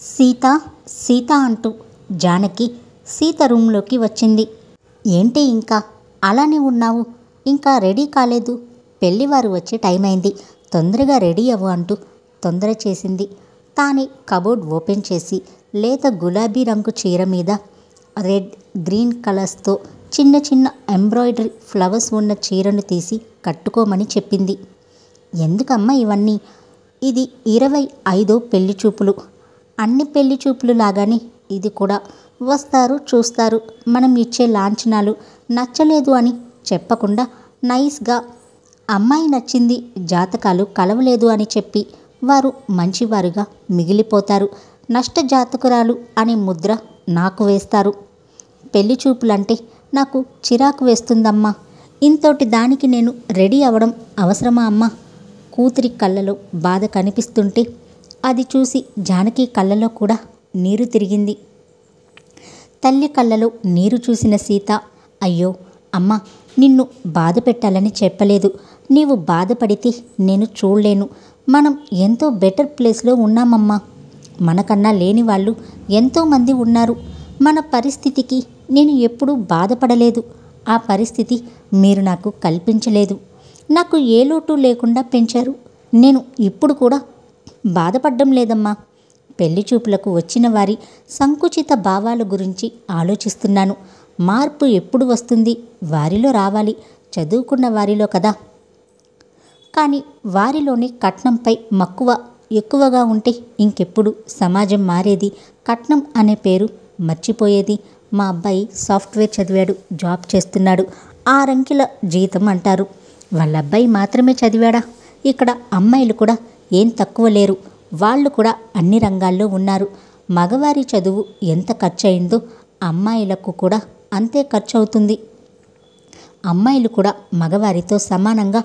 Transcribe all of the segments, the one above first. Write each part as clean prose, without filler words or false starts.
సీత సీత అంటూ జానకి సీత రూంలోకి వచ్చింది. ఏంటి ఇంకా అలానే ఉన్నావు? ఇంకా రెడీ కాలేదు? పెళ్ళివారు వచ్చే టైం అయింది, తొందరగా రెడీ అవ్వు అంటూ తొందర చేసింది. తానే కబోర్డ్ ఓపెన్ చేసి లేత గులాబీ రంగు చీర మీద రెడ్ గ్రీన్ కలర్స్తో చిన్న చిన్న ఎంబ్రాయిడరీ ఫ్లవర్స్ ఉన్న చీరను తీసి కట్టుకోమని చెప్పింది. ఎందుకమ్మా ఇవన్నీ? ఇది 25వ పెళ్లి చూపులు. అన్ని పెళ్లి చూపులు లాగానే ఇది కూడా వస్తారు, చూస్తారు, మనం ఇచ్చే లాంఛనాలు నచ్చలేదు అని చెప్పకుండా నైస్గా అమ్మాయి నచ్చింది, జాతకాలు కలవలేదు అని చెప్పి వారు మంచివారుగా మిగిలిపోతారు. నష్ట జాతకురాలు అనే ముద్ర నాకు వేస్తారు. పెళ్లి చూపులంటే నాకు చిరాకు వేస్తుందమ్మా. ఇంతోటి దానికి నేను రెడీ అవ్వడం అవసరమా అమ్మా? కూతురి కళ్ళలో బాధ కనిపిస్తుంటే అది చూసి జానకి కళ్ళలో కూడా నీరు తిరిగింది. తల్లి కళ్ళలో నీరు చూసిన సీత, అయ్యో అమ్మ, నిన్ను బాధ పెట్టాలని చెప్పలేదు. నీవు బాధపడితే నేను చూడలేను. మనం ఎంతో బెటర్ ప్లేస్లో ఉన్నామమ్మా. మనకన్నా లేని వాళ్ళు ఎంతోమంది ఉన్నారు. మన పరిస్థితికి నేను ఎప్పుడూ బాధపడలేదు. ఆ పరిస్థితి మీరు నాకు కల్పించలేదు. నాకు ఏ లోటు లేకుండా పెంచారు. నేను ఇప్పుడు కూడా బాధపడ్డం లేదమ్మా. పెళ్లి చూపులకు వచ్చిన వారి సంకుచిత భావాల గురించి ఆలోచిస్తున్నాను. మార్పు ఎప్పుడు వస్తుంది? వారిలో రావాలి, చదువుకున్న వారిలో కదా. కానీ వారిలోనే కట్నంపై మక్కువ ఎక్కువగా ఉంటే ఇంకెప్పుడు సమాజం మారేది? కట్నం అనే పేరు మర్చిపోయేది. మా అబ్బాయి సాఫ్ట్వేర్ చదివాడు, జాబ్ చేస్తున్నాడు, 6 అంకెల జీతం అంటారు. వాళ్ళ అబ్బాయి మాత్రమే చదివాడా? ఇక్కడ అమ్మాయిలు కూడా ఏం తక్కువ లేరు. వాళ్ళు కూడా అన్ని రంగాల్లో ఉన్నారు. మగవారి చదువు ఎంత ఖర్చు అయిందో అమ్మాయిలకు కూడా అంతే ఖర్చు అవుతుంది. అమ్మాయిలు కూడా మగవారితో సమానంగా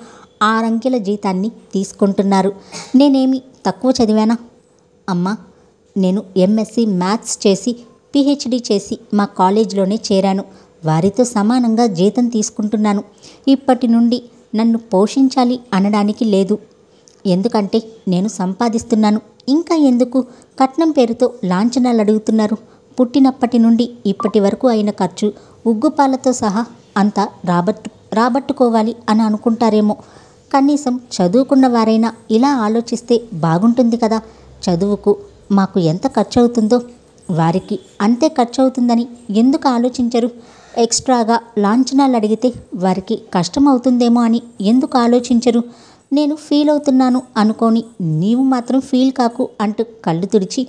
6 అంకెల జీతాన్ని తీసుకుంటున్నారు. నేనేమి తక్కువ చదివానా? అమ్మా, నేను ఎంఎస్సి మ్యాథ్స్ చేసి పిహెచ్డి చేసి మా కాలేజీలోనే చేరాను. వారితో సమానంగా జీతం తీసుకుంటున్నాను. ఇప్పటి నుండి నన్ను పోషించాలి అనడానికి లేదు. ఎందుకంటే నేను సంపాదిస్తున్నాను. ఇంకా ఎందుకు కట్నం పేరుతో లాంఛనాలు అడుగుతున్నారు? పుట్టినప్పటి నుండి ఇప్పటి వరకు అయిన ఖర్చు ఉగ్గుపాలతో సహా అంతా రాబట్టుకోవాలి అని అనుకుంటారేమో. కనీసం చదువుకున్న వారైనా ఇలా ఆలోచిస్తే బాగుంటుంది కదా. చదువుకు మాకు ఎంత ఖర్చు అవుతుందో వారికి అంతే ఖర్చు అవుతుందని ఎందుకు ఆలోచించరు? ఎక్స్ట్రాగా లాంఛనాలు అడిగితే వారికి కష్టం అవుతుందేమో అని ఎందుకు ఆలోచించరు? నేను ఫీల్ అవుతున్నాను అనుకొని నీవు మాత్రం ఫీల్ కాకు అంటూ కళ్ళు తుడిచి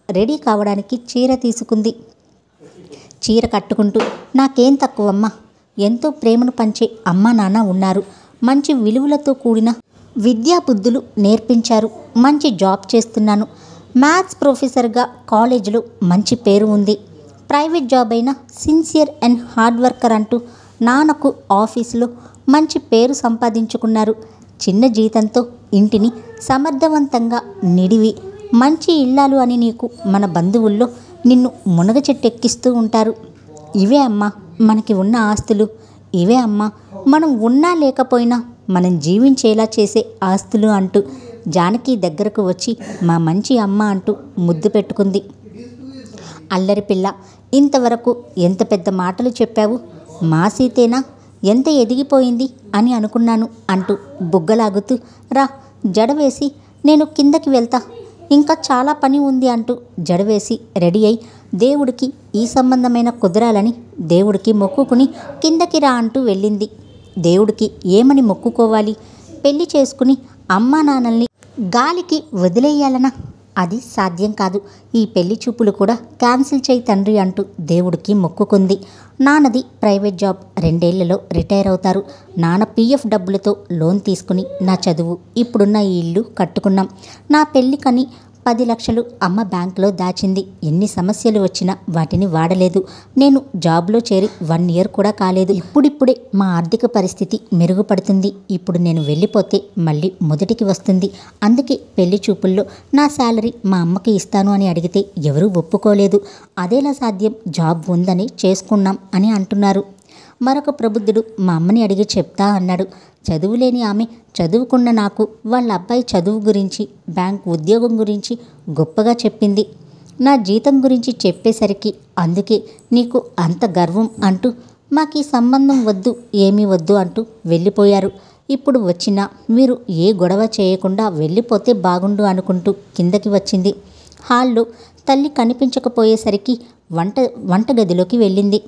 రెడీ కావడానికి చీర తీసుకుంది. చీర కట్టుకుంటూ, నాకేం తక్కువమ్మా, ఎంతో ప్రేమను పంచే అమ్మా నాన్న ఉన్నారు. మంచి విలువలతో కూడిన విద్యా బుద్ధులు నేర్పించారు. మంచి జాబ్ చేస్తున్నాను. మ్యాథ్స్ ప్రొఫెసర్గా కాలేజీలో మంచి పేరు ఉంది. ప్రైవేట్ జాబ్ అయినా సిన్సియర్ అండ్ హార్డ్ వర్కర్ అంటూ నాన్నకు ఆఫీసులో మంచి పేరు సంపాదించుకున్నారు. చిన్న జీతంతో ఇంటిని సమర్థవంతంగా నిడివి మంచి ఇల్లాలు అని నీకు మన బంధువుల్లో నిన్ను మునగ చెట్టెక్కిస్తూ ఉంటారు. ఇవే అమ్మా మనకి ఉన్న ఆస్తులు. ఇవే అమ్మా మనం ఉన్నా లేకపోయినా మనం జీవించేలా చేసే ఆస్తులు అంటూ జానకి దగ్గరకు వచ్చి మా మంచి అమ్మ అంటూ ముద్దు పెట్టుకుంది. అల్లరి పిల్ల, ఇంతవరకు ఎంత పెద్ద మాటలు చెప్పావు. మా సీతేనా ఎంత ఎదిగిపోయింది అని అనుకున్నాను అంటూ బుగ్గలాగుతూ, రా జడవేసి నేను కిందకి వెళ్తా, ఇంకా చాలా పని ఉంది అంటూ జడవేసి రెడీ అయి దేవుడికి ఈ సంబంధమైన కుదరాలని దేవుడికి మొక్కుకుని కిందకి రా అంటూ వెళ్ళింది. దేవుడికి ఏమని మొక్కుకోవాలి? పెళ్లి చేసుకుని అమ్మా నాన్నల్ని గాలికి వదిలేయాలనా? అది సాధ్యం కాదు. ఈ పెళ్లి చూపులు కూడా క్యాన్సిల్ చేయి తండ్రి అంటూ దేవుడికి మొక్కుకుంది. నాన్నది ప్రైవేట్ జాబ్, 2 ఏళ్లలో రిటైర్ అవుతారు. నాన్న పిఎఫ్ డబ్బులతో లోన్ తీసుకుని నా చదువు, ఇప్పుడున్న ఈ ఇల్లు కట్టుకున్నాం. నా పెళ్ళికని 10 లక్షలు అమ్మ బ్యాంకులో దాచింది. ఎన్ని సమస్యలు వచ్చినా వాటిని వాడలేదు. నేను జాబ్లో చేరి 1 ఇయర్ కూడా కాలేదు. ఇప్పుడిప్పుడే మా ఆర్థిక పరిస్థితి మెరుగుపడుతుంది. ఇప్పుడు నేను వెళ్ళిపోతే మళ్ళీ మొదటికి వస్తుంది. అందుకే పెళ్లి చూపుల్లో నా శాలరీ మా అమ్మకి ఇస్తాను అని అడిగితే ఎవరూ ఒప్పుకోలేదు. అదేలా సాధ్యం? జాబ్ ఉందని చేసుకున్నాం అని అంటున్నారు. మరొక ప్రబుద్ధుడు మా అమ్మని అడిగి చెప్తా అన్నాడు. చదువులేని ఆమె చదువుకున్న నాకు వాళ్ళ అబ్బాయి చదువు గురించి, బ్యాంక్ ఉద్యోగం గురించి గొప్పగా చెప్పింది. నా జీతం గురించి చెప్పేసరికి అందుకే నీకు అంత గర్వం అంటూ మాకు ఈ సంబంధం వద్దు, ఏమీ వద్దు అంటూ వెళ్ళిపోయారు. ఇప్పుడు వచ్చినా మీరు ఏ గొడవ చేయకుండా వెళ్ళిపోతే బాగుండు అనుకుంటూ కిందకి వచ్చింది. హాల్లో తల్లి కనిపించకపోయేసరికి వంటగదిలోకి వెళ్ళింది.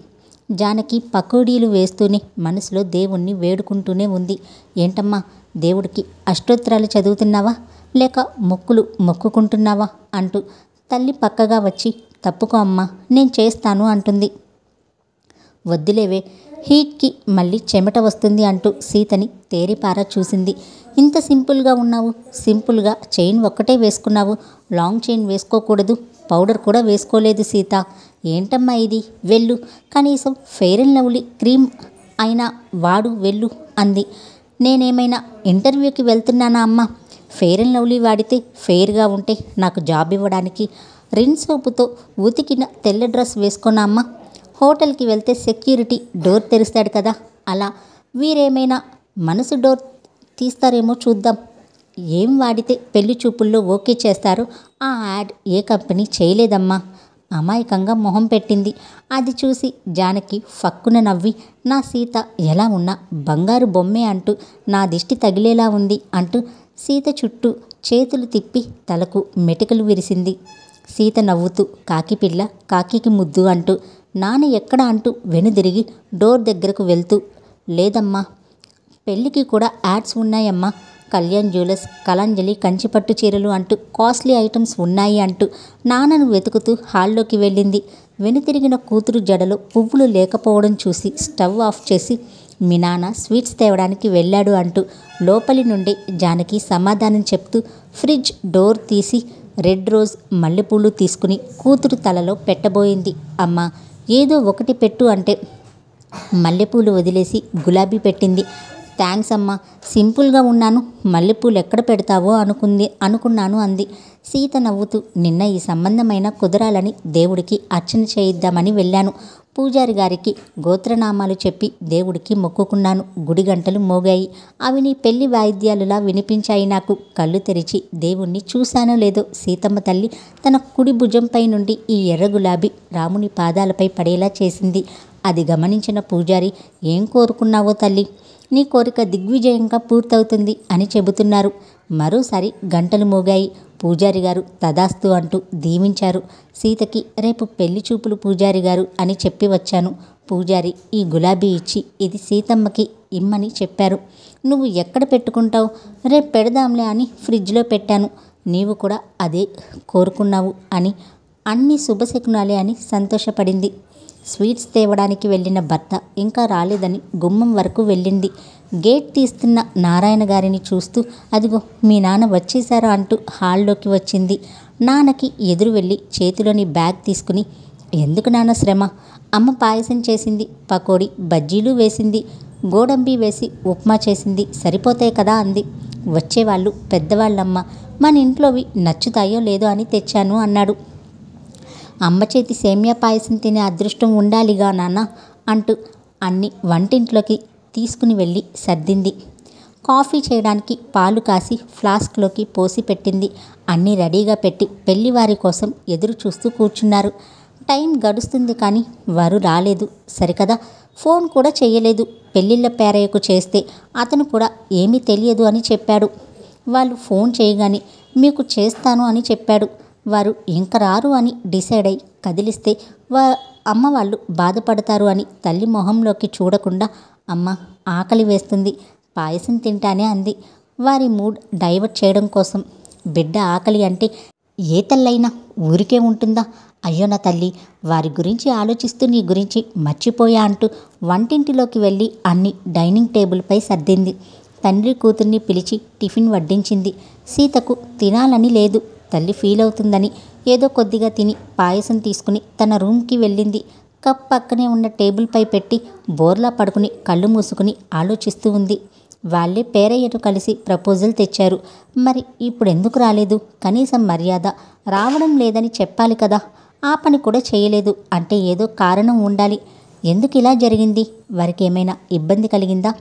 జానకి పకోడీలు వేస్తూనే మనసులో దేవుణ్ణి వేడుకుంటూనే ఉంది. ఏంటమ్మా, దేవుడికి అష్టోత్తరాలు చదువుతున్నావా, లేక మొక్కులు మొక్కుకుంటున్నావా అంటూ తల్లి పక్కగా వచ్చి తప్పుకో అమ్మా, నేను చేస్తాను అంటుంది. వద్దులేవే, హీట్కి మళ్ళీ చెమట వస్తుంది అంటూ సీతని తేరిపారా చూసింది. ఇంత సింపుల్గా ఉన్నావు, సింపుల్గా చైన్ ఒక్కటే వేసుకున్నావు, లాంగ్ చైన్ వేసుకోకూడదు, పౌడర్ కూడా వేసుకోలేదు సీత. ఏంటమ్మా ఇది, వెళ్ళు, కనీసం ఫెయిర్ అండ్ లవ్లీ క్రీమ్ అయినా వాడు వెళ్ళు అంది. నేనేమైనా ఇంటర్వ్యూకి వెళ్తున్నానా అమ్మా? ఫెయిర్ అండ్ లవ్లీ వాడితే ఫెయిర్గా ఉంటే నాకు జాబ్ ఇవ్వడానికి రిన్ సోపుతో ఉతికిన తెల్ల డ్రెస్ వేసుకున్నా అమ్మా? హోటల్కి వెళ్తే సెక్యూరిటీ డోర్ తెరుస్తాడు కదా, అలా వీరేమైనా మనసు డోర్ తీస్తారేమో చూద్దాం. ఏం వాడితే పెళ్లి చూపుల్లో ఓకే చేస్తారో ఆ యాడ్ ఏ కంపెనీ చేయలేదమ్మా. అమాయకంగా మొహం పెట్టింది. అది చూసి జానకి ఫక్కున నవ్వి, నా సీత ఎలా ఉన్నా బంగారు బొమ్మే అంటూ నా దిష్టి తగిలేలా ఉంది అంటూ సీత చుట్టూ చేతులు తిప్పి తలకు మెటికలు విరిసింది. సీత నవ్వుతూ కాకిపిల్ల కాకికి ముద్దు అంటూ నాన్న ఎక్కడ అంటూ వెనుదిరిగి డోర్ దగ్గరకు వెళ్తూ, లేదమ్మా, పెళ్ళికి కూడా యాడ్స్ ఉన్నాయమ్మా, కళ్యాణ్ జ్యువెలర్స్, కళాంజలి కంచిపట్టు చీరలు అంటూ కాస్ట్లీ ఐటమ్స్ ఉన్నాయి అంటూ నాన్నను వెతుకుతూ హాల్లోకి వెళ్ళింది. వెనుతిరిగిన కూతురు జడలో పువ్వులు లేకపోవడం చూసి స్టవ్ ఆఫ్ చేసి, మీ నాన్న స్వీట్స్ తేవడానికి వెళ్ళాడు అంటూ లోపలి నుండి జానకి సమాధానం చెప్తూ ఫ్రిడ్జ్ డోర్ తీసి రెడ్ రోజ్ మల్లెపూలు తీసుకుని కూతురు తలలో పెట్టబోయింది. అమ్మా, ఏదో ఒకటి పెట్టు అంటే మల్లెపూలు వదిలేసి గులాబీ పెట్టింది. థ్యాంక్స్ అమ్మా, సింపుల్గా ఉన్నాను, మల్లెపూలు ఎక్కడ పెడతావో అనుకున్నాను అంది. సీత నవ్వుతూ, నిన్న ఈ సంబంధమైన కుదరాలని దేవుడికి అర్చన చేయిద్దామని వెళ్ళాను. పూజారి గారికి గోత్రనామాలు చెప్పి దేవుడికి మొక్కుకున్నాను. గుడి గంటలు మోగాయి. అవి నీ పెళ్లి వాయిద్యాలులా వినిపించాయి. నాకు కళ్ళు తెరిచి దేవుణ్ణి చూశానో లేదో సీతమ్మ తల్లి తన కుడి భుజంపై నుండి ఈ ఎర్ర గులాబీ రాముని పాదాలపై పడేలా చేసింది. అది గమనించిన పూజారి, ఏం కోరుకున్నావో తల్లి, నీ కోరిక దిగ్విజయంగా పూర్తవుతుంది అని చెబుతున్నారు. మరోసారి గంటలు మోగాయి. పూజారి గారు తదాస్తు అంటూ దీవించారు. సీతకి రేపు పెళ్లి చూపులు పూజారి గారు అని చెప్పి వచ్చాను. పూజారి ఈ గులాబీ ఇచ్చి ఇది సీతమ్మకి ఇమ్మని చెప్పారు. నువ్వు ఎక్కడ పెట్టుకుంటావు? రేపు పెడదాంలే అని ఫ్రిడ్జ్లో పెట్టాను. నీవు కూడా అదే కోరుకున్నావు అని అన్ని శుభశకునాలే అని సంతోషపడింది. స్వీట్స్ తేవడానికి వెళ్ళిన భర్త ఇంకా రాలేదని గుమ్మం వరకు వెళ్ళింది. గేట్ తీస్తున్న నారాయణ గారిని చూస్తూ, అదిగో మీ నాన్న వచ్చేశారా అంటూ హాల్లోకి వచ్చింది. నాన్నకి ఎదురు వెళ్ళి చేతిలోని బ్యాగ్ తీసుకుని, ఎందుకు నాన్న శ్రమ, అమ్మ పాయసం చేసింది, పకోడీ బజ్జీలు వేసింది, గోడంబి వేసి ఉప్మా చేసింది, సరిపోతాయి కదా అంది. వచ్చేవాళ్ళు పెద్దవాళ్ళమ్మ, మన ఇంట్లోవి నచ్చుతాయో లేదో అని తెచ్చాను అన్నాడు. అమ్మ చేతి సేమియా పాయసం తినే అదృష్టం ఉండాలిగా నాన్న అంటూ అన్ని వంటింట్లోకి తీసుకుని వెళ్ళి సర్దింది. కాఫీ చేయడానికి పాలు కాసి ఫ్లాస్క్లోకి పోసి పెట్టింది. అన్నీ రెడీగా పెట్టి పెళ్లివారి కోసం ఎదురు చూస్తూ కూర్చున్నారు. టైం గడుస్తుంది కానీ వారు రాలేదు. సరికదా, ఫోన్ కూడా చేయలేదు. పెళ్ళిళ్ళ పేరయ్యకు చేస్తే అతను కూడా ఏమీ తెలియదు అని చెప్పాడు. వాళ్ళు ఫోన్ చేయగానే మీకు చేస్తాను అని చెప్పాడు. వారు ఇంక రారు అని డిసైడ్ అయి కదిలిస్తే అమ్మ వాళ్ళు బాధపడతారు అని తల్లి మొహంలోకి చూడకుండా, అమ్మ ఆకలి వేస్తుంది, పాయసం తింటానే అంది. వారి మూడ్ డైవర్ట్ చేయడం కోసం, బిడ్డ ఆకలి అంటే ఏ తల్లైనా ఊరికే ఉంటుందా? అయ్యో నా తల్లి, వారి గురించి ఆలోచిస్తూ నీ గురించి మర్చిపోయా అంటూ వంటింటిలోకి వెళ్ళి అన్ని డైనింగ్ టేబుల్పై సర్దింది. తండ్రి కూతుర్ని పిలిచి టిఫిన్ వడ్డించింది. సీతకు తినాలని లేదు. తల్లి ఫీల్ అవుతుందని ఏదో కొద్దిగా తిని పాయసం తీసుకుని తన రూమ్కి వెళ్ళింది. కప్ పక్కనే ఉన్న టేబుల్పై పెట్టి బోర్లా పడుకుని కళ్ళు మూసుకుని ఆలోచిస్తూ ఉంది. వాళ్ళే పేరయ్యను కలిసి ప్రపోజల్ తెచ్చారు. మరి ఇప్పుడు ఎందుకు రాలేదు? కనీసం మర్యాద రావడం లేదని చెప్పాలి కదా. ఆ పని కూడా చేయలేదు అంటే ఏదో కారణం ఉండాలి. ఎందుకు ఇలా జరిగింది? వారికి ఏమైనా ఇబ్బంది కలిగిందా?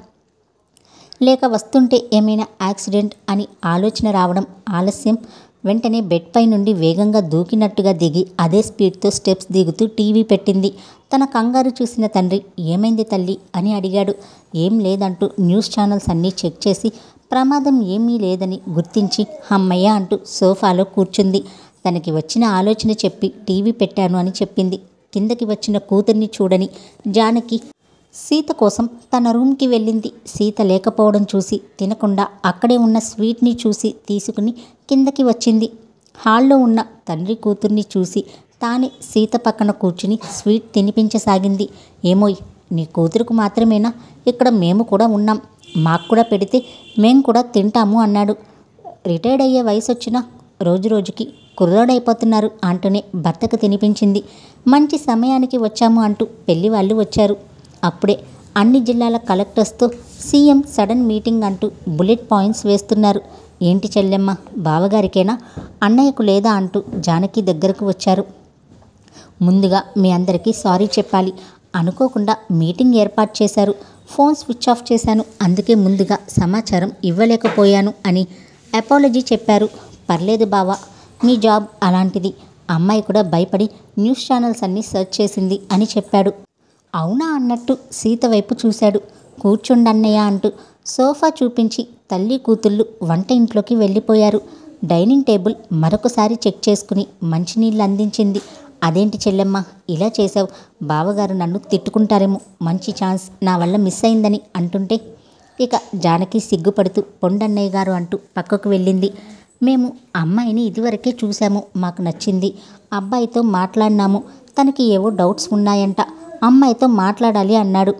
లేక వస్తుంటే ఏమైనా యాక్సిడెంట్ అని ఆలోచన రావడం ఆలస్యం. వెంటనే బెడ్ పై నుండి వేగంగా దూకినట్టుగా దిగి అదే స్పీడ్తో స్టెప్స్ దిగుతూ టీవీ పెట్టింది. తన కంగారు చూసిన తండ్రి ఏమైంది తల్లి అని అడిగాడు. ఏం లేదంటూ న్యూస్ ఛానల్స్ అన్నీ చెక్ చేసి ప్రమాదం ఏమీ లేదని గుర్తించి హమ్మయ్య అంటూ సోఫాలో కూర్చుంది. తనకి వచ్చిన ఆలోచన చెప్పి టీవీ పెట్టాను అని చెప్పింది. కిందకి వచ్చిన కూతుర్ని చూడని జానకి సీత కోసం తన రూమ్కి వెళ్ళింది. సీత లేకపోవడం చూసి తినకుండా అక్కడే ఉన్న స్వీట్ని చూసి తీసుకుని కిందకి వచ్చింది. హాల్లో ఉన్న తండ్రి కూతుర్ని చూసి తానే సీత పక్కన కూర్చుని స్వీట్ తినిపించసాగింది. ఏమోయ్, నీ కూతురుకు మాత్రమేనా? ఇక్కడ మేము కూడా ఉన్నాం, మాకు కూడా పెడితే మేం కూడా తింటాము అన్నాడు. రిటైర్డ్ అయ్యే వయసు వచ్చినా రోజు రోజుకి కుర్రాడైపోతున్నారు అంటూనే భర్తకు తినిపించింది. మంచి సమయానికి వచ్చాము అంటూ పెళ్లి వాళ్ళు వచ్చారు. అప్పుడే అన్ని జిల్లాల కలెక్టర్స్తో సీఎం సడన్ మీటింగ్ అంటూ బుల్లెట్ పాయింట్స్ వేస్తున్నారు. ఏంటి చెల్లెమ్మ, బావగారికేనా, అన్నయ్యకు లేదా అంటూ జానకి దగ్గరకు వచ్చారు. ముందుగా మీ అందరికీ సారీ చెప్పాలి. అనుకోకుండా మీటింగ్ ఏర్పాటు చేశారు. ఫోన్ స్విచ్ ఆఫ్ చేశాను, అందుకే ముందుగా సమాచారం ఇవ్వలేకపోయాను అని అపాలజీ చెప్పారు. పర్లేదు బావా, మీ జాబ్ అలాంటిది. అమ్మాయి కూడా భయపడి న్యూస్ ఛానల్స్ అన్నీ సెర్చ్ చేసింది అని చెప్పాడు. అవునా అన్నట్టు సీత వైపు చూశాడు. కూర్చుండన్నయ్య అంటూ సోఫా చూపించి తల్లి కూతుళ్ళు వంట ఇంట్లోకి వెళ్ళిపోయారు. డైనింగ్ టేబుల్ మరొకసారి చెక్ చేసుకుని మంచినీళ్ళు అందించింది. అదేంటి చెల్లెమ్మ ఇలా చేసావు? బావగారు నన్ను తిట్టుకుంటారేమో, మంచి ఛాన్స్ నా వల్ల మిస్ అయిందని అంటుంటే ఇక జానకి సిగ్గుపడుతూ పొండన్నయ్య గారు అంటూ పక్కకు వెళ్ళింది. మేము అమ్మాయిని ఇదివరకే చూసాము, మాకు నచ్చింది. అబ్బాయితో మాట్లాడినాము, తనకి ఏవో డౌట్స్ ఉన్నాయంట, అమ్మాయితో మాట్లాడాలి అన్నాడు.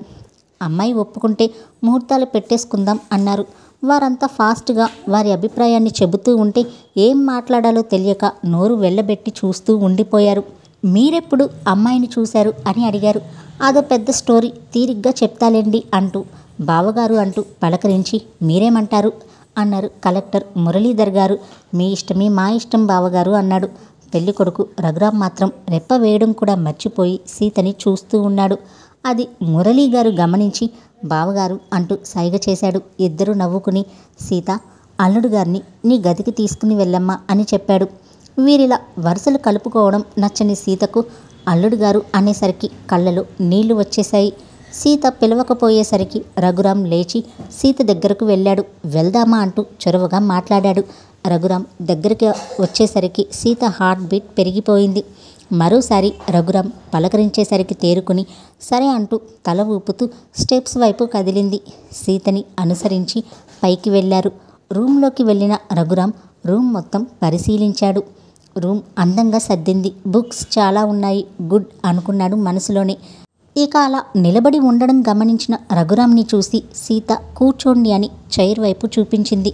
అమ్మాయి ఒప్పుకుంటే ముహూర్తాలు పెట్టేసుకుందాం అన్నారు. వారంతా ఫాస్ట్గా వారి అభిప్రాయాన్ని చెబుతూ ఉంటే ఏం మాట్లాడాలో తెలియక నోరు వెళ్ళబెట్టి చూస్తూ ఉండిపోయారు. మీరెప్పుడు అమ్మాయిని చూశారు అని అడిగారు. అదో పెద్ద స్టోరీ, తీరిగ్గా చెప్తాలేండి అంటూ బావగారు అంటూ పలకరించి మీరేమంటారు అన్నారు కలెక్టర్ మురళీధర్ గారు. మీ ఇష్టమే మా ఇష్టం బావగారు అన్నాడు. పెళ్ళికొడుకు రఘురాం మాత్రం రెప్ప వేయడం కూడా మర్చిపోయి సీతని చూస్తూ ఉన్నాడు. అది మురళీ గారు గమనించి బావగారు అంటూ సైగ చేశాడు. ఇద్దరు నవ్వుకుని సీత, అల్లుడు గారిని నీ గదికి తీసుకుని వెళ్ళమ్మా అని చెప్పాడు. వీరిలా వరుసలు కలుపుకోవడం నచ్చని సీతకు అల్లుడు గారు అనేసరికి కళ్ళలో నీళ్లు వచ్చేశాయి. సీత పిలవకపోయేసరికి రఘురాం లేచి సీత దగ్గరకు వెళ్ళాడు. వెళ్దామా అంటూ చొరవగా మాట్లాడాడు. రఘురాం దగ్గరికి వచ్చేసరికి సీత హార్ట్ బీట్ పెరిగిపోయింది. మరోసారి రఘురాం పలకరించేసరికి తేరుకుని సరే అంటూ తల ఊపుతూ స్టెప్స్ వైపు కదిలింది. సీతని అనుసరించి పైకి వెళ్ళారు. రూమ్లోకి వెళ్ళిన రఘురాం రూమ్ మొత్తం పరిశీలించాడు. రూమ్ అందంగా సర్దింది. బుక్స్ చాలా ఉన్నాయి. గుడ్ అనుకున్నాడు మనసులోనే. ఇక అలా నిలబడి ఉండడం గమనించిన రఘురాంని చూసి సీత కూర్చోండి అని చైర్ వైపు చూపించింది.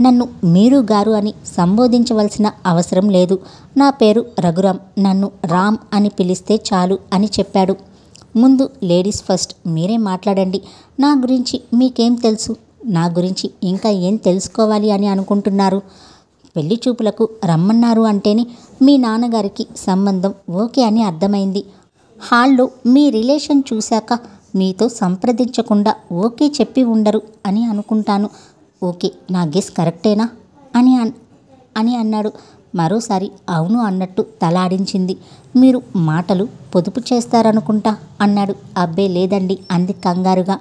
నన్ను మీరు గారు అని సంబోధించవలసిన అవసరం లేదు. నా పేరు రఘురాం, నన్ను రామ్ అని పిలిస్తే చాలు అని చెప్పాడు. ముందు లేడీస్ ఫస్ట్, మీరే మాట్లాడండి. నా గురించి మీకేం తెలుసు? నా గురించి ఇంకా ఏం తెలుసుకోవాలి అని అనుకుంటున్నారు? పెళ్లి చూపులకు రమ్మన్నారు అంటేనే మీ నాన్నగారికి సంబంధం ఓకే అని అర్థమైంది. హాల్లో మీ రిలేషన్ చూశాక మీతో సంప్రదించకుండా ఓకే చెప్పి ఉండరు అని అనుకుంటాను. ఓకే, నా గెస్ కరెక్టేనా అని అన్నాడు. మరోసారి అవును అన్నట్టు తలాడించింది. మీరు మాటలు పొదుపు చేస్తారనుకుంటా అన్నాడు. అబ్బే లేదండి అంది కంగారుగా.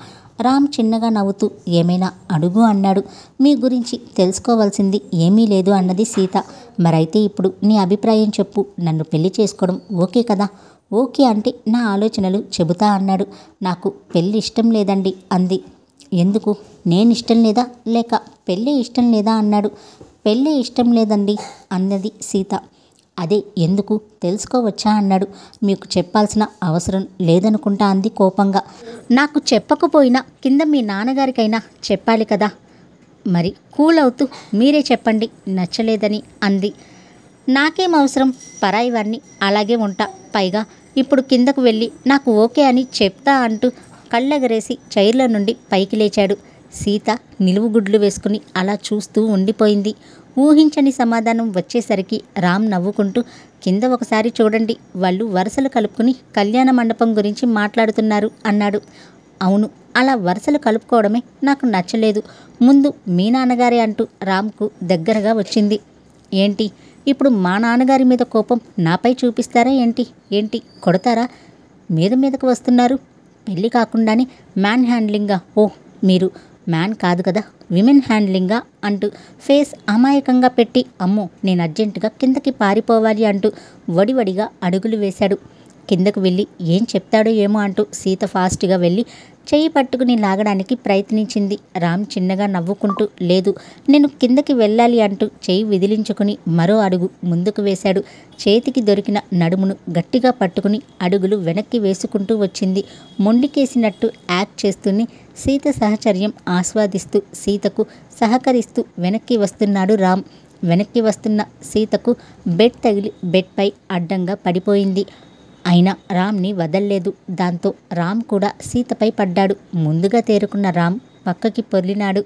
రామ్ చిన్నగా నవ్వుతూ ఏమైనా అడుగు అన్నాడు. మీ గురించి తెలుసుకోవాల్సింది ఏమీ లేదు అన్నది సీత. మరైతే ఇప్పుడు నీ అభిప్రాయం చెప్పు. నన్ను పెళ్లి చేసుకోవడం ఓకే కదా? ఓకే అంటే నా ఆలోచనలు చెబుతా అన్నాడు. నాకు పెళ్ళి ఇష్టం లేదండి అంది. ఎందుకు? నేను ఇష్టం లేదా లేక పెళ్ళి ఇష్టం లేదా అన్నాడు. పెళ్ళి ఇష్టం లేదండి అన్నది సీత. అదే ఎందుకు తెలుసుకోవచ్చా అన్నాడు. మీకు చెప్పాల్సిన అవసరం లేదనుకుంటా అంది కోపంగా. నాకు చెప్పకపోయినా కింద మీ నాన్నగారికైనా చెప్పాలి కదా. మరి కూల్ అవుతూ మీరే చెప్పండి నచ్చలేదని అంది. నాకేం అవసరం, పరాయి వారిని అలాగే ఉంటా. పైగా ఇప్పుడు కిందకు వెళ్ళి నాకు ఓకే అని చెప్తా అంటూ కళ్ళెగరేసి చైర్లో నుండి పైకి లేచాడు. సీత నిలువుగుడ్లు వేసుకుని అలా చూస్తూ ఉండిపోయింది. ఊహించని సమాధానం వచ్చేసరికి రామ్ నవ్వుకుంటూ కింద ఒకసారి చూడండి, వాళ్ళు వరుసలు కలుపుకుని కళ్యాణ మండపం గురించి మాట్లాడుతున్నారు అన్నాడు. అవును, అలా వరుసలు కలుపుకోవడమే నాకు నచ్చలేదు. ముందు మీ నాన్నగారే అంటూ రామ్కు దగ్గరగా వచ్చింది. ఏంటి ఇప్పుడు మా నాన్నగారి మీద కోపం నాపై చూపిస్తారా ఏంటి కొడతారా? మీదకు వస్తున్నారు. పెళ్ళి కాకుండానే మ్యాన్ హ్యాండ్లింగా? ఓ, మీరు మ్యాన్ కాదు కదా, విమెన్ హ్యాండ్లింగా అంటూ ఫేస్ అమాయకంగా పెట్టి, అమ్మో నేను అర్జెంటుగా కిందకి పారిపోవాలి అంటూ వడివడిగా అడుగులు వేశాడు. కిందకు వెళ్ళి ఏం చెప్తాడో ఏమో అంటూ సీత ఫాస్ట్గా వెళ్ళి చెయ్యి పట్టుకుని లాగడానికి ప్రయత్నించింది. రామ్ చిన్నగా నవ్వుకుంటూ, లేదు నేను కిందకి వెళ్ళాలి అంటూ చెయ్యి విదిలించుకుని మరో అడుగు ముందుకు వేశాడు. చేతికి దొరికిన నడుమును గట్టిగా పట్టుకుని అడుగులు వెనక్కి వేసుకుంటూ వచ్చింది. మొండికేసినట్టు యాక్ట్ చేస్తూనే సీత సహచర్యం ఆస్వాదిస్తూ సీతకు సహకరిస్తూ వెనక్కి వస్తున్నాడు రామ్. వెనక్కి వస్తున్న సీతకు బెడ్ తగిలి బెడ్పై అడ్డంగా పడిపోయింది. అయినా రామ్ని వదల్లేదు. దాంతో రామ్ కూడా సీతపై పడ్డాడు. ముందుగా తేరుకున్న రామ్ పక్కకి పొర్లినాడు.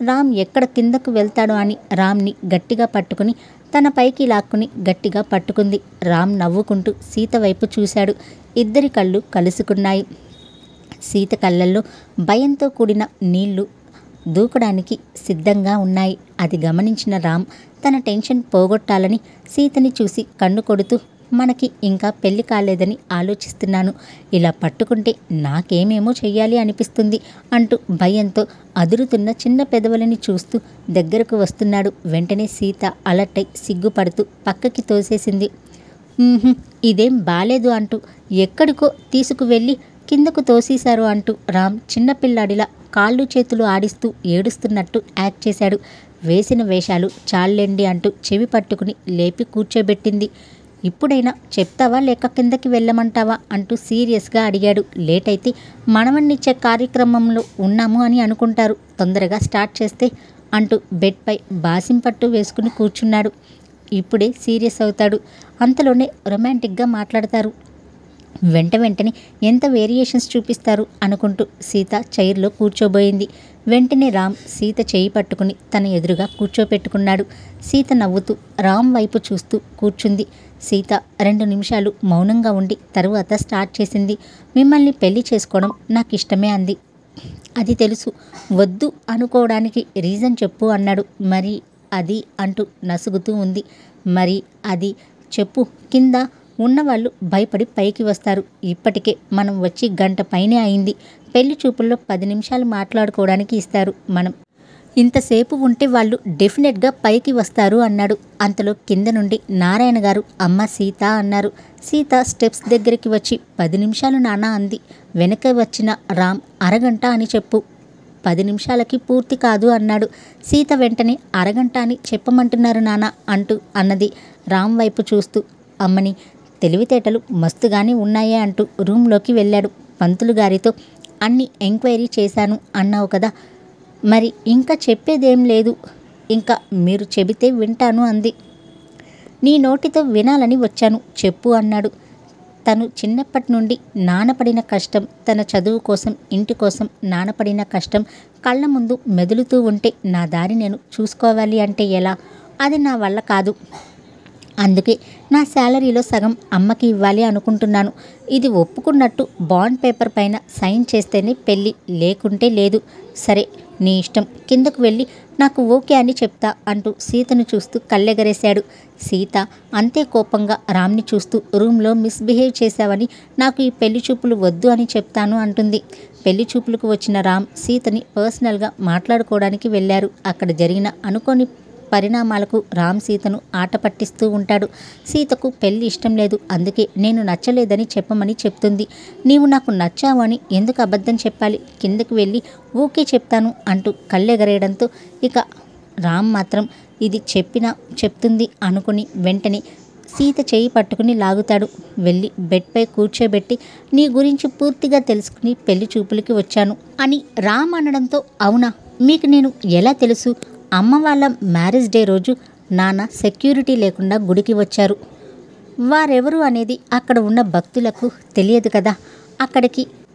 రామ్ ఎక్కడ కిందకు వెళ్తాడో అని రామ్ని గట్టిగా పట్టుకుని తన పైకి లాక్కుని గట్టిగా పట్టుకుంది. రామ్ నవ్వుకుంటూ సీత వైపు చూశాడు. ఇద్దరి కళ్ళు కలుసుకున్నాయి. సీత కళ్ళల్లో భయంతో కూడిన నీళ్లు దూకడానికి సిద్ధంగా ఉన్నాయి. అది గమనించిన రామ్ తన టెన్షన్ పోగొట్టాలని సీతని చూసి కన్ను కొడుతూ, మనకి ఇంకా పెళ్లి కాలేదని ఆలోచిస్తున్నాను. ఇలా పట్టుకుంటే నాకేమేమో చెయ్యాలి అనిపిస్తుంది అంటూ భయంతో అదురుతున్న చిన్న పెదవులని చూస్తూ దగ్గరకు వస్తున్నాడు. వెంటనే సీత అలర్టై సిగ్గుపడుతూ పక్కకి తోసేసింది. ఇదేం బాలేదు అంటూ ఎక్కడికో తీసుకువెళ్ళి కిందకు తోసేశారు అంటూ రామ్ చిన్నపిల్లాడిలా కాళ్ళు చేతులు ఆడిస్తూ ఏడుస్తున్నట్టు యాక్ట్ చేశాడు. వేసిన వేషాలు చాలండి అంటూ చెవి పట్టుకుని లేపి కూర్చోబెట్టింది. ఇప్పుడైనా చెప్తావా లేక కిందకి వెళ్ళమంటావా అంటూ సీరియస్గా అడిగాడు. లేట్ అయితే మనవన్నిచ్చే కార్యక్రమంలో ఉన్నాము అని అనుకుంటారు, తొందరగా స్టార్ట్ చేస్తే అంటూ బెడ్పై బాసింపట్టు వేసుకుని కూర్చున్నాడు. ఇప్పుడే సీరియస్ అవుతాడు, అంతలోనే రొమాంటిక్గా మాట్లాడతారు, వెంటనే ఎంత వేరియేషన్స్ చూపిస్తారు అనుకుంటూ సీత చైర్లో కూర్చోబోయింది. వెంటనే రామ్ సీత చేయి పట్టుకుని తన ఎదురుగా కూర్చోపెట్టుకున్నాడు. సీత నవ్వుతూ రామ్ వైపు చూస్తూ కూర్చుంది. సీత 2 నిమిషాలు మౌనంగా ఉండి తరువాత స్టార్ట్ చేసింది. మిమ్మల్ని పెళ్లి చేసుకోవడం నాకు ఇష్టమే అంది. అది తెలుసు, వద్దు అనుకోవడానికి రీజన్ చెప్పు అన్నాడు. మరి అది అంటూ నసుగుతూ ఉంది. మరి అది చెప్పు, కింద ఉన్నవాళ్ళు భయపడి పైకి వస్తారు. ఇప్పటికే మనం వచ్చి గంట పైనే అయింది. పెళ్లి చూపుల్లో 10 నిమిషాలు మాట్లాడుకోవడానికి ఇస్తారు. మనం ఇంతసేపు ఉంటే వాళ్ళు డెఫినెట్గా పైకి వస్తారు అన్నాడు. అంతలో కింద నుండి నారాయణ గారు అమ్మ సీత అన్నారు. సీత స్టెప్స్ దగ్గరికి వచ్చి 10 నిమిషాలు నాన్న అంది. వెనక వచ్చిన రామ్ అరగంట అని చెప్పు, 10 నిమిషాలకి పూర్తి కాదు అన్నాడు. సీత వెంటనే అరగంట అని చెప్పమంటున్నారు నాన్న అంటూ అన్నది. రామ్ వైపు చూస్తూ, అమ్మని తెలివితేటలు మస్తుగానే ఉన్నాయే అంటూ రూమ్లోకి వెళ్ళాడు. పంతులు గారితో అన్ని ఎంక్వైరీ చేశాను అన్నావు కదా, మరి ఇంకా చెప్పేదేం లేదు, ఇంకా మీరు చెబితే వింటాను అంది. నీ నోటితో వినాలని వచ్చాను, చెప్పు అన్నాడు. తను చిన్నప్పటి నుండి నానపడిన కష్టం, తన చదువు కోసం ఇంటి కోసం నానపడిన కష్టం కళ్ళ ముందు మెదులుతూ ఉంటే నా దారి నేను చూసుకోవాలి అంటే ఎలా? అది నా వల్ల కాదు. అందుకే నా శాలరీలో సగం అమ్మకి ఇవ్వాలి అనుకుంటున్నాను. ఇది ఒప్పుకున్నట్టు బాండ్ పేపర్ పైన సైన్ చేస్తేనే పెళ్ళి, లేకుంటే లేదు. సరే నీ ఇష్టం, కిందకు వెళ్ళి నాకు ఓకే అని చెప్తా అంటూ సీతను చూస్తూ కళ్ళెగరేశాడు. సీత అంతే కోపంగా రామ్ని చూస్తూ, రూమ్లో మిస్బిహేవ్ చేశావని, నాకు ఈ పెళ్లి చూపులు వద్దు అని చెప్తాను అంటుంది. పెళ్లి చూపులకు వచ్చిన రామ్ సీతని పర్సనల్గా మాట్లాడుకోవడానికి వెళ్ళారు. అక్కడ జరిగిన అనుకోని పరిణామాలకు రామ్ సీతను ఆట పట్టిస్తూ ఉంటాడు. సీతకు పెళ్లి ఇష్టం లేదు, అందుకే నేను నచ్చలేదని చెప్పమని చెప్తుంది. నీవు నాకు నచ్చావు అని ఎందుకు అబద్ధం చెప్పాలి? కిందకి వెళ్ళి ఓకే చెప్తాను అంటూ కళ్ళెగరేయడంతో ఇక రామ్ మాత్రం ఇది చెప్తుంది అనుకుని వెంటనే సీత చేయి పట్టుకుని లాగుతాడు. వెళ్ళి బెడ్పై కూర్చోబెట్టి నీ గురించి పూర్తిగా తెలుసుకుని పెళ్లి చూపులకి వచ్చాను అని రామ్ అనడంతో, అవునా, మీకు నేను ఎలా తెలుసు? అమ్మ వాళ్ళ మ్యారేజ్ డే రోజు నాన్న సెక్యూరిటీ లేకుండా గుడికి వచ్చారు. వారెవరు అనేది అక్కడ ఉన్న భక్తులకు తెలియదు కదా.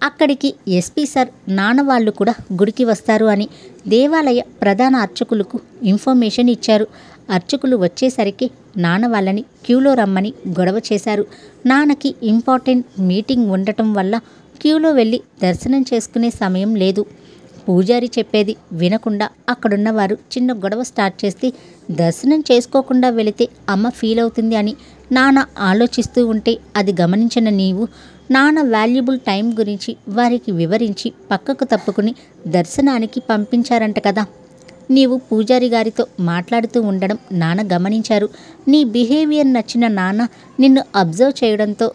అక్కడికి ఎస్పీ సార్ నాన్న వాళ్ళు కూడా గుడికి వస్తారు అని దేవాలయ ప్రధాన అర్చకులకు ఇన్ఫర్మేషన్ ఇచ్చారు. అర్చకులు వచ్చేసరికి నాన్న వాళ్ళని క్యూలో రమ్మని గొడవ చేశారు. నాన్నకి ఇంపార్టెంట్ మీటింగ్ ఉండటం వల్ల క్యూలో వెళ్ళి దర్శనం చేసుకునే సమయం లేదు. పూజారి చెప్పేది వినకుండా అక్కడున్నవారు చిన్న గొడవ స్టార్ట్ చేస్తే దర్శనం చేసుకోకుండా వెళితే అమ్మ ఫీల్ అవుతుంది అని నాన్న ఆలోచిస్తూ ఉంటే అది గమనించిన నీవు నాన్న వాల్యుబుల్ టైం గురించి వారికి వివరించి పక్కకు తప్పుకుని దర్శనానికి పంపించారంట కదా. నీవు పూజారి గారితో మాట్లాడుతూ ఉండడం నాన్న గమనించారు. నీ బిహేవియర్ నచ్చిన నాన్న నిన్ను అబ్జర్వ్ చేయడంతో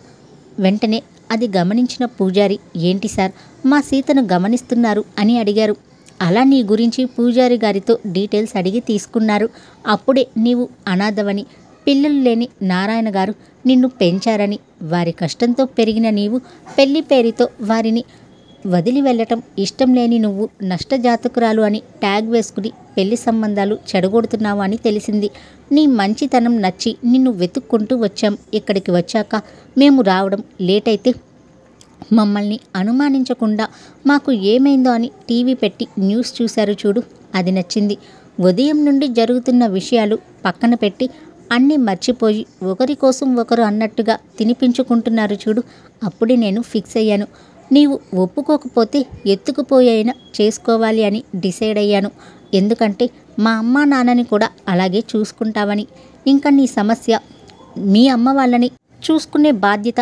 వెంటనే అది గమనించిన పూజారి, ఏంటి సార్ మా సీతను గమనిస్తున్నారు అని అడిగారు. అలా నీ గురించి పూజారి గారితో డీటెయిల్స్ అడిగి తీసుకున్నారు. అప్పుడే నీవు అనాథవని, పిల్లలు లేని నారాయణ గారు నిన్ను పెంచారని, వారి కష్టంతో పెరిగిన నీవు పెళ్లి పేరుతో వారిని వదిలి వెళ్ళటం ఇష్టం లేని నువ్వు నష్టజాతకురాలు అని ట్యాగ్ వేసుకుని పెళ్లి సంబంధాలు చెడగొడుతున్నావు అని తెలిసింది. నీ మంచితనం నచ్చి నిన్ను వెతుక్కుంటూ వచ్చాం. ఇక్కడికి వచ్చాక మేము రావడం లేట్ అయితే మమ్మల్ని అనుమానించకుండా మాకు ఏమైందో అని టీవీ పెట్టి న్యూస్ చూశారు చూడు, అది నచ్చింది. ఉదయం నుండి జరుగుతున్న విషయాలు పక్కన పెట్టి అన్నీ మర్చిపోయి ఒకరి కోసం ఒకరు అన్నట్టుగా తినిపించుకుంటున్నారు చూడు, అప్పుడే నేను ఫిక్స్ అయ్యాను. నీవు ఒప్పుకోకపోతే ఎత్తుకుపోయైనా చేసుకోవాలి అని డిసైడ్ అయ్యాను. ఎందుకంటే మా అమ్మ నాన్నని కూడా అలాగే చూసుకుంటావని. ఇంకా నీ సమస్య మీ అమ్మ వాళ్ళని చూసుకునే బాధ్యత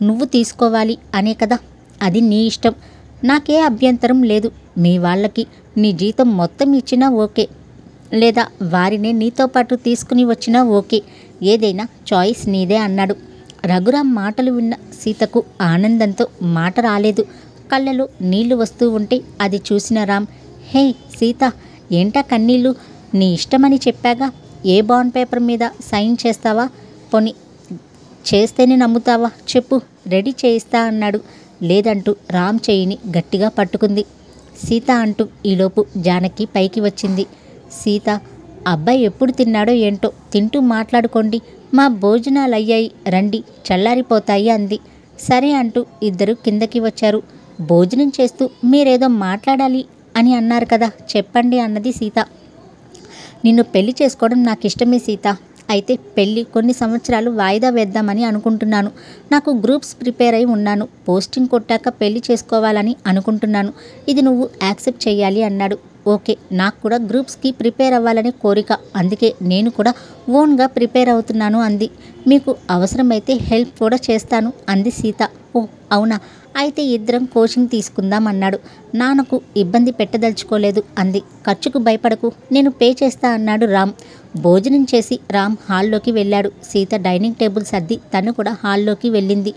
నువ్వు తీసుకోవాలి అనే కదా. అది నీ ఇష్టం, నాకే అభ్యంతరం లేదు. మీ వాళ్ళకి నీ జీతం మొత్తం ఇచ్చినా ఓకే, లేదా వారినే నీతో పాటు తీసుకుని వచ్చినా ఓకే, ఏదైనా చాయిస్ నీదే అన్నాడు. రఘురాం మాటలు విన్న సీతకు ఆనందంతో మాట రాలేదు. కళ్ళలో నీళ్లు వస్తూ ఉంటే అది చూసిన రామ్, హే సీత, ఏంటా కన్నీళ్ళు? నీ ఇష్టమని చెప్పాగా, ఏ బాండ్ పేపర్ మీద సైన్ చేస్తావా? పోనీ చేస్తేనే నమ్ముతావా చెప్పు, రెడీ చేయిస్తా అన్నాడు. లేదంటూ రామ్ చేయిని గట్టిగా పట్టుకుంది. సీత అంటూ ఈలోపు జానకి పైకి వచ్చింది. సీత, అబ్బాయి ఎప్పుడు తిన్నాడో ఏంటో, తింటూ మాట్లాడుకోండి, మా భోజనాలు అయ్యాయి రండి, చల్లారిపోతాయి అంది. సరే అంటూ ఇద్దరు కిందకి వచ్చారు. భోజనం చేస్తూ మీరేదో మాట్లాడాలి అని అన్నారు కదా, చెప్పండి అన్నది సీత. నిన్ను పెళ్లి చేసుకోవడం నాకు ఇష్టమే సీత, అయితే పెళ్ళి కొన్ని సంవత్సరాలు వాయిదా వేద్దామని అనుకుంటున్నాను. నాకు గ్రూప్స్ ప్రిపేర్ అయి ఉన్నాను. పోస్టింగ్ కొట్టాక పెళ్లి చేసుకోవాలని అనుకుంటున్నాను. ఇది నువ్వు యాక్సెప్ట్ చేయాలి అన్నాడు. ఓకే, నాకు కూడా గ్రూప్స్కి ప్రిపేర్ అవ్వాలనే కోరిక, అందుకే నేను కూడా ఓన్గా ప్రిపేర్ అవుతున్నాను అంది. మీకు అవసరమైతే హెల్ప్ కూడా చేస్తాను అంది సీత. ఓ అవునా, అయితే ఇద్దరం కోచింగ్ తీసుకుందాం అన్నాడు. నాన్నకు ఇబ్బంది పెట్టదలుచుకోలేదు అంది. ఖర్చుకు భయపడకు, నేను పే చేస్తా అన్నాడు రామ్. భోజనం చేసి రామ్ హాల్లోకి వెళ్ళాడు. సీత డైనింగ్ టేబుల్ సర్ది తను కూడా హాల్లోకి వెళ్ళింది.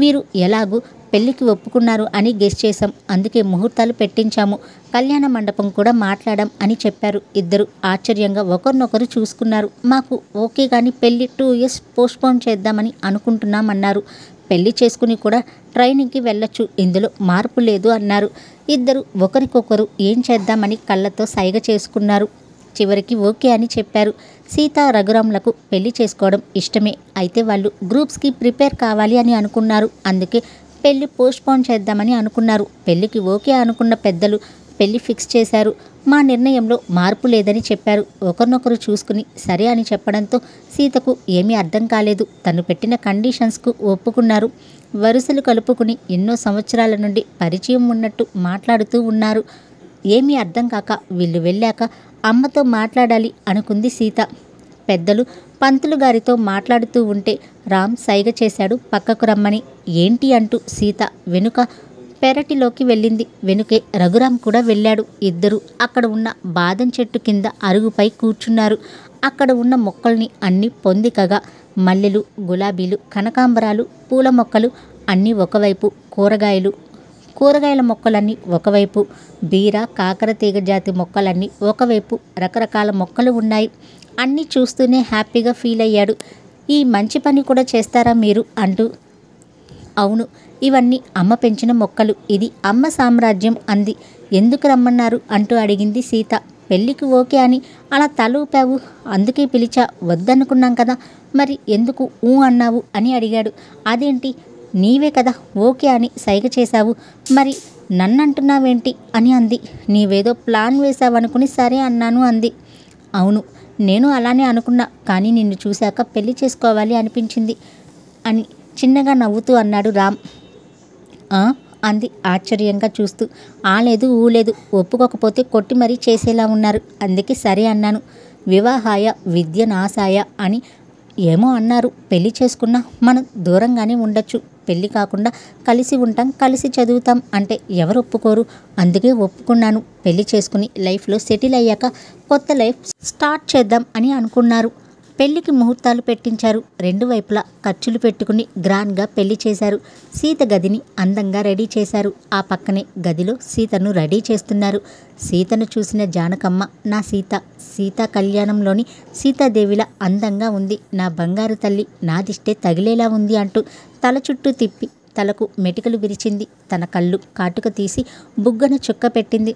వీరు ఎలాగూ పెళ్లికి ఒప్పుకున్నారు అని గెస్ చేశాం, అందుకే ముహూర్తాలు పెట్టించాము, కళ్యాణ మండపం కూడా మాట్లాడాం అని చెప్పారు. ఇద్దరు ఆశ్చర్యంగా ఒకరినొకరు చూసుకున్నారు. మాకు ఓకే కానీ పెళ్లి 2 years పోస్ట్పోన్ చేద్దామని అనుకుంటున్నాం అన్నారు. పెళ్లి చేసుకుని కూడా ట్రైనింగ్కి వెళ్ళొచ్చు, ఇందులో మార్పు లేదు అన్నారు. ఇద్దరు ఒకరికొకరు ఏం చేద్దామని కళ్ళతో సైగ చేసుకున్నారు. చివరికి ఓకే అని చెప్పారు. సీత రఘురాంలకు పెళ్లి చేసుకోవడం ఇష్టమే, అయితే వాళ్ళు గ్రూప్స్కి ప్రిపేర్ కావాలి అని అనుకున్నారు, అందుకే పెళ్లి పోస్ట్పోన్ చేద్దామని అనుకున్నారు. పెళ్లికి ఓకే అనుకున్న పెద్దలు పెళ్లి ఫిక్స్ చేశారు. మా నిర్ణయంలో మార్పు లేదని చెప్పారు. ఒకరినొకరు చూసుకుని సరే అని చెప్పడంతో సీతకు ఏమీ అర్థం కాలేదు. తను పెట్టిన కండిషన్స్కు ఒప్పుకున్నారు. వరుసలు కలుపుకుని ఎన్నో సంవత్సరాల నుండి పరిచయం ఉన్నట్టు మాట్లాడుతూ ఉన్నారు. ఏమీ అర్థం కాక వీళ్ళు వెళ్ళాక అమ్మతో మాట్లాడాలి అనుకుంది సీత. పెద్దలు పంతులు గారితో మాట్లాడుతూ ఉంటే రామ్ సైగ చేశాడు పక్కకు రమ్మని. ఏంటి అంటూ సీత వెనుక పెరటిలోకి వెళ్ళింది. వెనుకే రఘురాం కూడా వెళ్ళాడు. ఇద్దరు అక్కడ ఉన్న బాదం చెట్టు కింద అరుగుపై కూర్చున్నారు. అక్కడ ఉన్న మొక్కల్ని అన్నీ పొందికగా మల్లెలు, గులాబీలు, కనకాంబరాలు, పూల మొక్కలు అన్నీ ఒకవైపు, కూరగాయల మొక్కలన్నీ ఒకవైపు, బీర, కాకర తీగ జాతి మొక్కలన్నీ ఒకవైపు, రకరకాల మొక్కలు ఉన్నాయి. అన్నీ చూస్తూనే హ్యాపీగా ఫీల్ అయ్యాడు. ఈ మంచి పని కూడా చేస్తారా మీరు అంటూ. అవును, ఇవన్నీ అమ్మ పెంచిన మొక్కలు, ఇది అమ్మ సామ్రాజ్యం అంది. ఎందుకు రమ్మన్నారు అంటూ అడిగింది సీత. పెళ్ళికి ఓకే అని అలా తల ఊపావు, అందుకే పిలిచా, వద్దనుకున్నాం కదా, మరి ఎందుకు ఊ అన్నావు అని అడిగాడు. అదేంటి, నీవే కదా ఓకే అని సైగ చేశావు, మరి నన్నంటున్నావేంటి అని అంది. నీవేదో ప్లాన్ వేశావనుకుని సరే అన్నాను అంది. అవును, నేను అలానే అనుకున్నా, కానీ నిన్ను చూశాక పెళ్లి చేసుకోవాలి అనిపించింది అని చిన్నగా నవ్వుతూ అన్నాడు రామ్. అంది ఆశ్చర్యంగా చూస్తూ. ఆ లేదు ఊ లేదు, ఒప్పుకోకపోతే కొట్టి మరీ చేసేలా ఉన్నారు, అందుకే సరే అన్నాను. వివాహాయ విద్యనాశాయ అని ఏమో అన్నారు. పెళ్లి చేసుకున్నా మనం దూరంగానే ఉండొచ్చు, పెళ్ళి కాకుండా కలిసి ఉంటాం, కలిసి చదువుతాం అంటే ఎవరు ఒప్పుకోరు. అందుకే ఒప్పుకున్నాను. పెళ్లి చేసుకుని లైఫ్లో సెటిల్ అయ్యాక కొత్త లైఫ్ స్టార్ట్ చేద్దాం అని అనుకున్నారు. పెళ్లికి ముహూర్తాలు పెట్టించారు. రెండు వైపులా ఖర్చులు పెట్టుకుని గ్రాండ్గా పెళ్లి చేశారు. సీత గదిని అందంగా రెడీ చేశారు. ఆ పక్కనే గదిలో సీతను రెడీ చేస్తున్నారు. సీతను చూసిన జానకమ్మ, నా సీత సీతా కళ్యాణంలోని సీతాదేవిలా అందంగా ఉంది, నా బంగారు తల్లి, నా దిష్టే తగిలేలా ఉంది అంటూ తల చుట్టూ తిప్పి తలకు మెటికలు విరిచింది. తన కళ్ళు కాటుక తీసి బుగ్గన చుక్క పెట్టింది.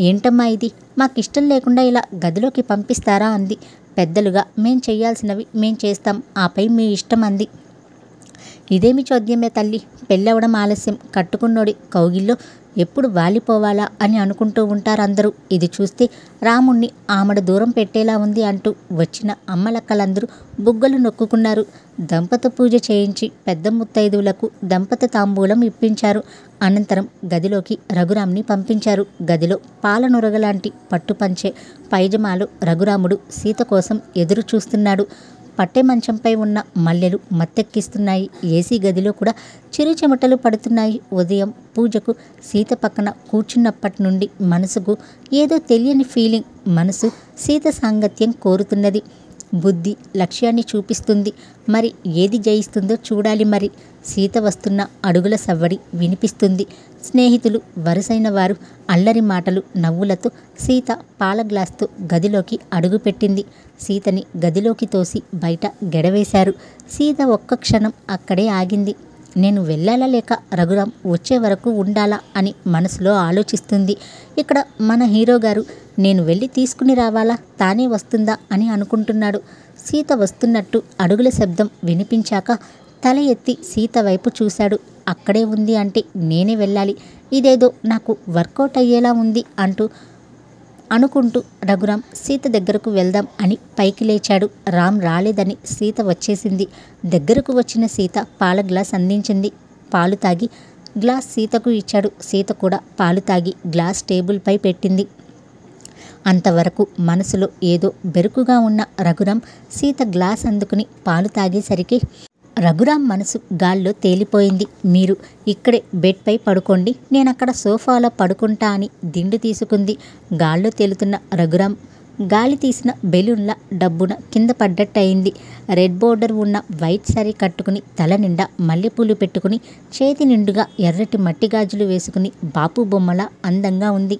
ఏంటమ్మా ఇది, మాకిష్టం లేకుండా ఇలా గదిలోకి పంపిస్తారా అంది. పెద్దలుగా మేం చెయ్యాల్సినవి మేం చేస్తాం, ఆపై మీ ఇష్టం అంది. ఇదేమి చోద్యమే తల్లి, పెళ్ళవడం ఆలస్యం, కట్టుకున్నోడి కౌగిల్లో ఎప్పుడు వాలిపోవాలా అని అనుకుంటూ ఉంటారు అందరూ. ఇది చూస్తే రాముణ్ణి ఆమడ దూరం పెట్టేలా ఉంది అంటూ వచ్చిన అమ్మలక్కలందరూ బుగ్గలు నొక్కుకున్నారు. దంపత పూజ చేయించి పెద్ద ముత్తైదువులకు దంపత తాంబూలం ఇప్పించారు. అనంతరం గదిలోకి రఘురాంని పంపించారు. గదిలో పాలనురగలాంటి పట్టుపంచే పైజమాలో రఘురాముడు సీత కోసం ఎదురు చూస్తున్నాడు. పట్టె మంచంపై ఉన్న మల్లెలు మత్తెక్కిస్తున్నాయి. ఏసీ గదిలో కూడా చిరు చెమటలు పడుతున్నాయి. ఉదయం పూజకు సీత పక్కన కూర్చున్నప్పటి నుండి మనసుకు ఏదో తెలియని ఫీలింగ్. మనసు సీత సాంగత్యం కోరుతున్నది. బుద్ధి లక్ష్యాన్ని చూపిస్తుంది. మరి ఏది జయిస్తుందో చూడాలి. మరి సీత వస్తున్న అడుగుల సవ్వడి వినిపిస్తుంది. స్నేహితులు, వరుసైన వారు అల్లరి మాటలు, నవ్వులతో సీత పాల గ్లాస్తో గదిలోకి అడుగుపెట్టింది. సీతని గదిలోకి తోసి బయట గెడవేశారు. సీత ఒక్క క్షణం అక్కడే ఆగింది. నేను వెళ్ళాలా లేక రఘురాం వచ్చే వరకు ఉండాలా అని మనసులో ఆలోచిస్తుంది. ఇక్కడ మన హీరో గారు నేను వెళ్ళి తీసుకుని రావాలా, తానే వస్తుందా అని అనుకుంటున్నాడు. సీత వస్తున్నట్టు అడుగుల శబ్దం వినిపించాక తల ఎత్తి సీత వైపు చూశాడు. అక్కడే ఉంది అంటే నేనే వెళ్ళాలి, ఇదేదో నాకు వర్కౌట్ అయ్యేలా ఉంది అనుకుంటూ రఘురాం సీత దగ్గరకు వెళ్దాం అని పైకి లేచాడు. రామ్ రాలేదని సీత వచ్చేసింది. దగ్గరకు వచ్చిన సీత పాల గ్లాస్ అందించింది. పాలు తాగి గ్లాస్ సీతకు ఇచ్చాడు. సీత కూడా పాలు తాగి గ్లాస్ టేబుల్పై పెట్టింది. అంతవరకు మనసులో ఏదో బెరుకుగా ఉన్న రఘురాం సీత గ్లాస్ అందుకుని పాలు తాగేసరికి రఘురాం మనసు గాల్లో తేలిపోయింది. మీరు ఇక్కడే బెడ్పై పడుకోండి, నేనక్కడ సోఫాలో పడుకుంటా అని దిండు తీసుకుంది. గాల్లో తేలుతున్న రఘురాం గాలి తీసిన బెలూన్ల డబ్బున కింద పడ్డట్టయింది. రెడ్ బోర్డర్ ఉన్న వైట్ శారీ కట్టుకుని తల నిండా మల్లెపూలు పెట్టుకుని చేతి నిండుగా ఎర్రటి మట్టి గాజులు వేసుకుని బాపు బొమ్మలా అందంగా ఉంది.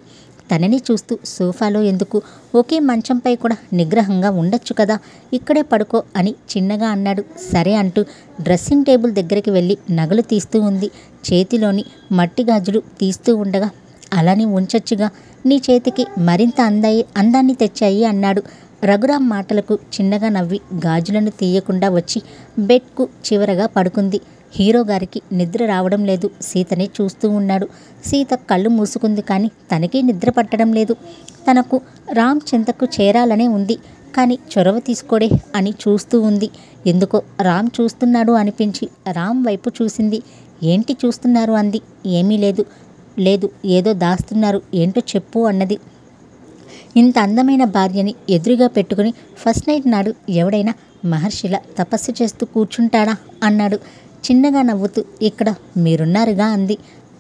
తనని చూస్తూ సోఫాలో ఎందుకు, ఒకే మంచంపై కూడా నిగ్రహంగా ఉండొచ్చు కదా, ఇక్కడే పడుకో అని చిన్నగా అన్నాడు. సరే అంటూ డ్రెస్సింగ్ టేబుల్ దగ్గరికి వెళ్ళి నగలు తీస్తూ ఉంది. చేతిలోని మట్టి గాజులు తీస్తూ ఉండగా, అలానే ఉంచొచ్చుగా, నీ చేతికి మరింత అందాన్ని తెచ్చాయి అన్నాడు. రఘురాం మాటలకు చిన్నగా నవ్వి గాజులను తీయకుండా వచ్చి బెడ్కు చివరగా పడుకుంది. హీరో గారికి నిద్ర రావడం లేదు. సీతనే చూస్తూ ఉన్నాడు. సీత కళ్ళు మూసుకుంది, కానీ తనకి నిద్ర పట్టడం లేదు. తనకు రామ్ చింతకు చేరాలనే ఉంది, కానీ చొరవ తీసుకోడే అని చూస్తూ ఉంది. ఎందుకో రామ్ చూస్తున్నాడు అనిపించి రామ్ వైపు చూసింది. ఏంటి చూస్తున్నారు అంది. ఏమీ లేదు, లేదు ఏదో దాస్తున్నారు, ఏంటో చెప్పు అన్నది. ఇంత అందమైన భార్యని ఎదురుగా పెట్టుకుని ఫస్ట్ నైట్ నాడు ఎవడైనా మహర్షిలా తపస్సు చేస్తూ కూర్చుంటాడా అన్నాడు చిన్నగా నవ్వుతూ. ఇక్కడ మీరున్నారుగా అంది.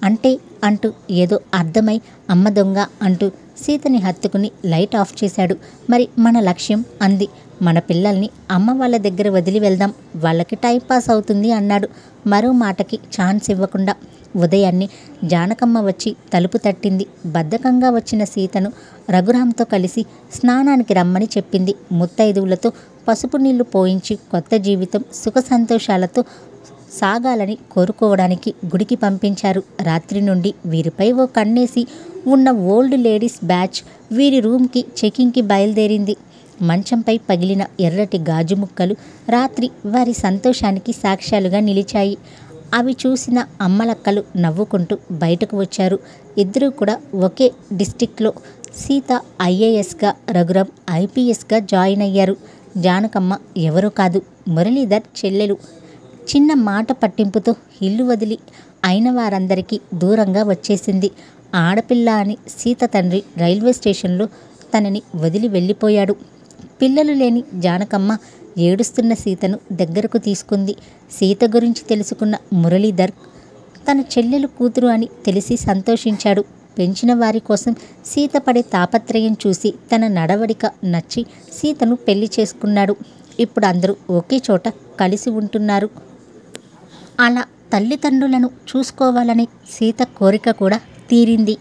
అంటే అంటూ ఏదో అర్థమై అమ్మ దొంగ అంటూ సీతని హత్తుకుని లైట్ ఆఫ్ చేశాడు. మరి మన లక్ష్యం అంది. మన పిల్లల్ని అమ్మ వాళ్ళ దగ్గర వదిలి వెళ్దాం, వాళ్ళకి టైంపాస్ అవుతుంది అన్నాడు. మరో మాటకి ఛాన్స్ ఇవ్వకుండా ఉదయాన్నే జానకమ్మ వచ్చి తలుపు తట్టింది. బద్ధకంగా వచ్చిన సీతను రఘురాంతో కలిసి స్నానానికి రమ్మని చెప్పింది. ముత్తైదువులతో పసుపు నీళ్లు పోయించి కొత్త జీవితం సుఖ సంతోషాలతో సాగాలని కోరుకోవడానికి గుడికి పంపించారు. రాత్రి నుండి వీరిపై ఓ కన్నేసి ఉన్న ఓల్డ్ లేడీస్ బ్యాచ్ వీరి రూమ్కి చెకింగ్కి బయలుదేరింది. మంచంపై పగిలిన ఎర్రటి గాజు ముక్కలు రాత్రి వారి సంతోషానికి సాక్ష్యాలుగా నిలిచాయి. అవి చూసిన అమ్మలక్కలు నవ్వుకుంటూ బయటకు వచ్చారు. ఇద్దరూ కూడా ఒకే డిస్టిక్లో, సీత ఐఏఎస్గా, రఘురాం ఐపీఎస్గా జాయిన్ అయ్యారు. జానకమ్మ ఎవరో కాదు, మురళీధర్ చెల్లెలు. చిన్న మాట పట్టింపుతో ఇల్లు వదిలి అయిన వారందరికీ దూరంగా వచ్చేసింది. ఆడపిల్ల అని సీత తండ్రి రైల్వే స్టేషన్లో తనని వదిలి వెళ్ళిపోయాడు. పిల్లలు లేని జానకమ్మ ఏడుస్తున్న సీతను దగ్గరకు తీసుకుంది. సీత గురించి తెలుసుకున్న మురళీధర్ తన చెల్లెలు కూతురు అని తెలిసి సంతోషించాడు. పెంచిన వారి కోసం సీత పడే తాపత్రయం చూసి తన నడవడిక నచ్చి సీతను పెళ్లి చేసుకున్నాడు. ఇప్పుడు అందరూ ఒకే చోట కలిసి ఉంటున్నారు. అలా తల్లిదండ్రులను చూసుకోవాలని సీత కోరిక కూడా తీరింది.